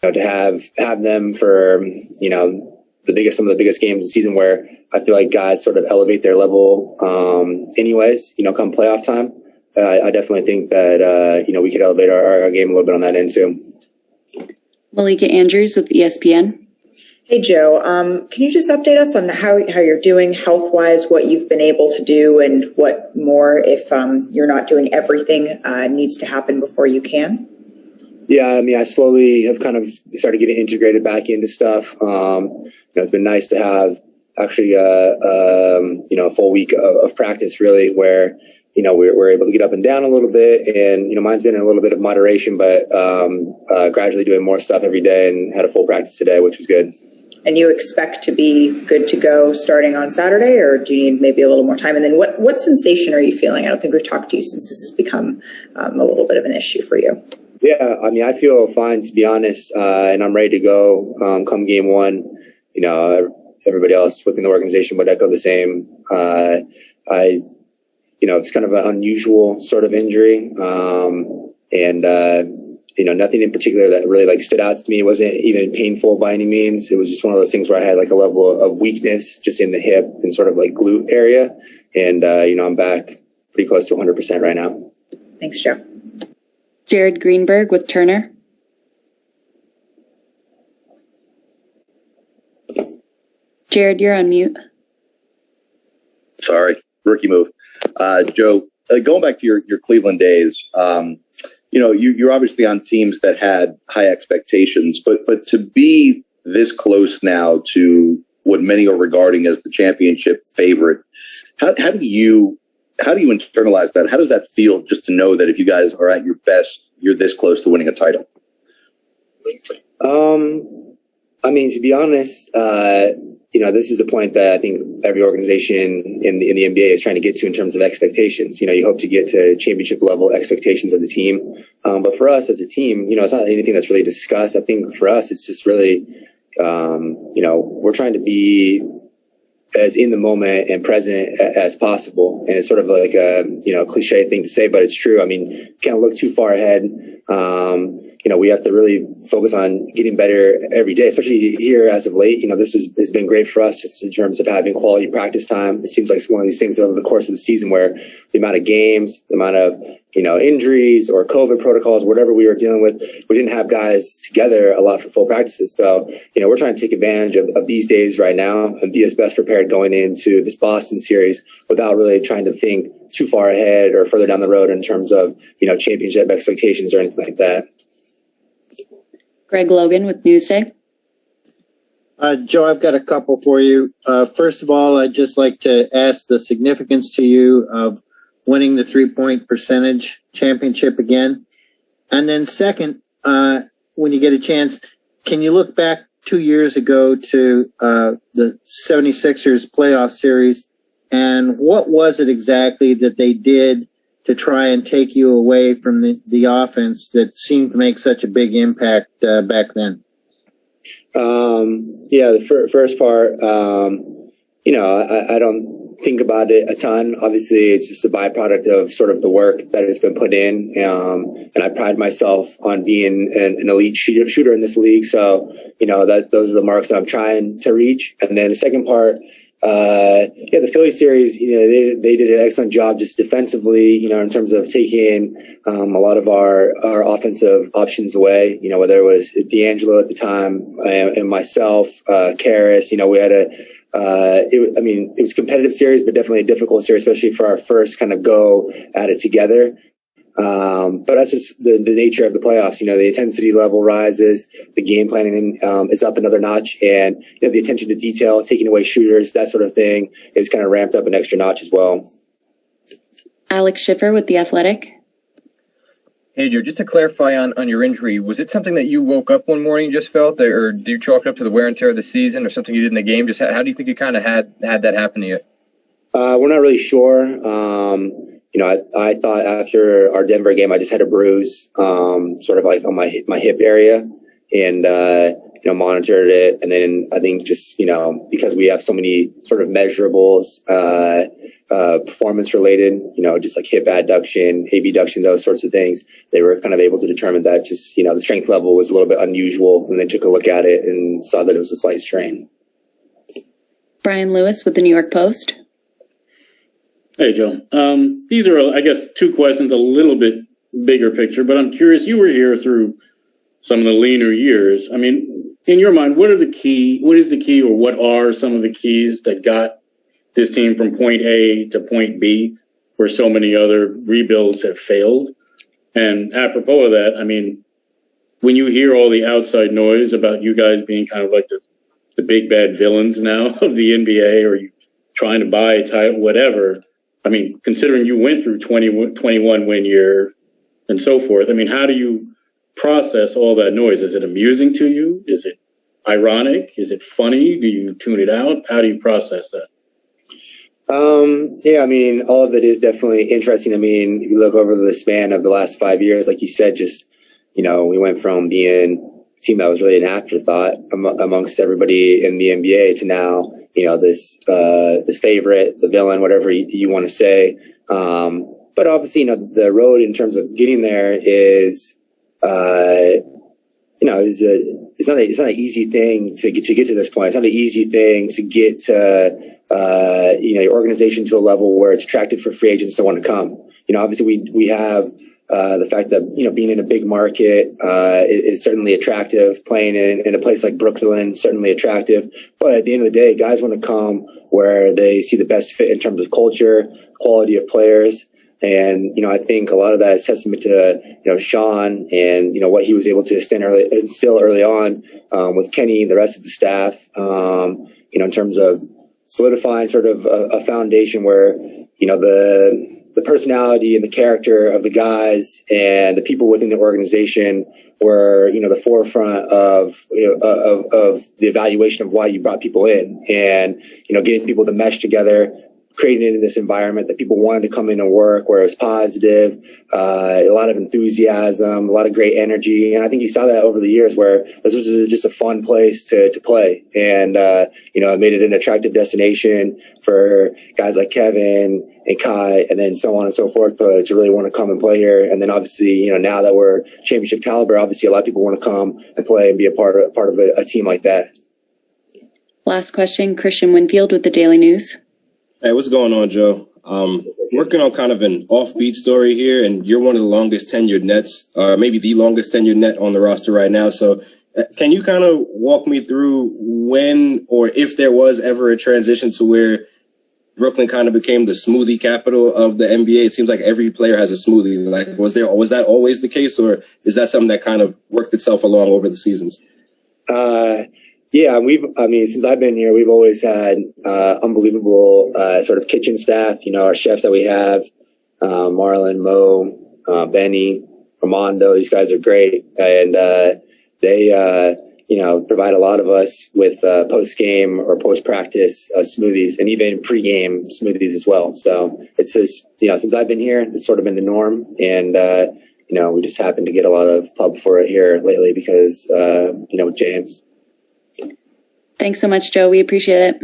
to have them for, some of the biggest games of the season where I feel like guys sort of elevate their level, anyways, come playoff time. I definitely think that, we could elevate our game a little bit on that end too. Malika Andrews with ESPN. Hey, Joe, can you just update us on how you're doing health-wise, what you've been able to do, and what more, if you're not doing everything, needs to happen before you can? Yeah, I slowly have kind of started getting integrated back into stuff. It's been nice to have actually a full week of practice, really, where we're able to get up and down a little bit, and mine's been in a little bit of moderation, but gradually doing more stuff every day, and had a full practice today, which was good. And you expect to be good to go starting on Saturday, or do you need maybe a little more time? And then what sensation are you feeling? I don't think we've talked to you since this has become a little bit of an issue for you. Yeah, I feel fine, to be honest, and I'm ready to go come game one. Everybody else within the organization would echo the same. It's kind of an unusual sort of injury, and nothing in particular that really stood out to me. It wasn't even painful by any means. It was just one of those things where I had a level of weakness just in the hip and sort of glute area, and I'm back pretty close to 100% right now. Thanks, Joe. Jared Greenberg with Turner. Jared, you're on mute. Sorry, rookie move. Joe, going back to your Cleveland days, you're obviously on teams that had high expectations, but to be this close now to what many are regarding as the championship favorite, how do you internalize that? How does that feel, just to know that if you guys are at your best, you're this close to winning a title? To be honest, this is a point that I think every organization in the NBA is trying to get to in terms of expectations. You hope to get to championship level expectations as a team. But for us as a team, it's not anything that's really discussed. I think for us, it's just really, we're trying to be as in the moment and present as possible. And it's sort of like a, cliche thing to say, but it's true. Can't look too far ahead. We have to really focus on getting better every day, especially here as of late. This has been great for us just in terms of having quality practice time. It seems like it's one of these things over the course of the season where the amount of games, the amount of, injuries or COVID protocols, whatever we were dealing with, we didn't have guys together a lot for full practices. So, we're trying to take advantage of these days right now and be as best prepared going into this Boston series without really trying to think too far ahead or further down the road in terms of, championship expectations or anything like that. Greg Logan with Newsday. Joe, I've got a couple for you. First of all, I'd just like to ask the significance to you of winning the 3-point percentage championship again. And then second, when you get a chance, can you look back 2 years ago to the 76ers playoff series, and what was it exactly that they did to try and take you away from the offense that seemed to make such a big impact back then? The first part, I don't think about it a ton. Obviously, it's just a byproduct of sort of the work that has been put in. And I pride myself on being an elite shooter in this league. So, those are the marks that I'm trying to reach. And then the second part, the Philly series, they did an excellent job just defensively, in terms of taking a lot of our offensive options away, whether it was D'Angelo at the time and myself, Karras, we had it was a competitive series, but definitely a difficult series, especially for our first kind of go at it together. But that's just the nature of the playoffs. The intensity level rises, the game planning is up another notch, and the attention to detail, taking away shooters, that sort of thing is kind of ramped up an extra notch as well. Alex Schiffer with The Athletic. Hey, Joe, just to clarify on your injury, was it something that you woke up one morning and just felt, or do you chalk it up to the wear and tear of the season, or something you did in the game? Just how do you think you kind of had that happen to you? We're not really sure. I thought after our Denver game, I just had a bruise, sort of like on my hip area, and monitored it. And then I think just because we have so many sort of measurables, performance related, just like hip adduction, abduction, those sorts of things. They were kind of able to determine that just, the strength level was a little bit unusual, and they took a look at it and saw that it was a slight strain. Brian Lewis with the New York Post. Hey, Joe. These are, I guess, two questions, a little bit bigger picture, but I'm curious, you were here through some of the leaner years. I mean, in your mind, what is the key or what are some of the keys that got this team from point A to point B, where so many other rebuilds have failed? And apropos of that, I mean, when you hear all the outside noise about you guys being kind of like the big bad villains now of the NBA, or you trying to buy a title, whatever, I mean, considering you went through 21 win year and so forth, I mean, how do you process all that noise? Is it amusing to you? Is it ironic? Is it funny? Do you tune it out? How do you process that? Yeah, I mean, all of it is definitely interesting. I mean, if you look over the span of the last 5 years, like you said, just, we went from being a team that was really an afterthought amongst everybody in the NBA to now, this favorite, the villain, whatever you want to say. But obviously, the road in terms of getting there is, it's not an easy thing to get to this point. It's not an easy thing to get to, your organization to a level where it's attractive for free agents to want to come. Obviously we have, the fact that, being in a big market, is certainly attractive. Playing in a place like Brooklyn, certainly attractive. But at the end of the day, guys want to come where they see the best fit in terms of culture, quality of players. And, I think a lot of that is testament to, Sean and, what he was able to instill early on, with Kenny, the rest of the staff, in terms of solidifying sort of a foundation where, the personality and the character of the guys and the people within the organization were, the forefront of the evaluation of why you brought people in, and, getting people to mesh together, creating it in this environment that people wanted to come in and work, where it was positive, a lot of enthusiasm, a lot of great energy. And I think you saw that over the years, where this was just a fun place to play. And, it made it an attractive destination for guys like Kevin and Kai, and then so on and so forth, to really want to come and play here. And then obviously, now that we're championship caliber, obviously a lot of people want to come and play and be a part of a team like that. Last question, Christian Winfield with the Daily News. Hey, what's going on, Joe? Working on kind of an offbeat story here, and you're one of the longest tenured Nets, maybe the longest tenured Net on the roster right now. So can you kind of walk me through when, or if there was ever a transition to where Brooklyn kind of became the smoothie capital of the NBA? It seems like every player has a smoothie. Like, was that always the case, or is that something that kind of worked itself along over the seasons? Yeah, since I've been here, we've always had unbelievable sort of kitchen staff. Our chefs that we have, Marlon, Mo, Benny, Armando, these guys are great. And they, provide a lot of us with post-game or post-practice smoothies, and even pre-game smoothies as well. So it's just, since I've been here, it's sort of been the norm. And, we just happen to get a lot of pub for it here lately because, with James. Thanks so much, Joe. We appreciate it.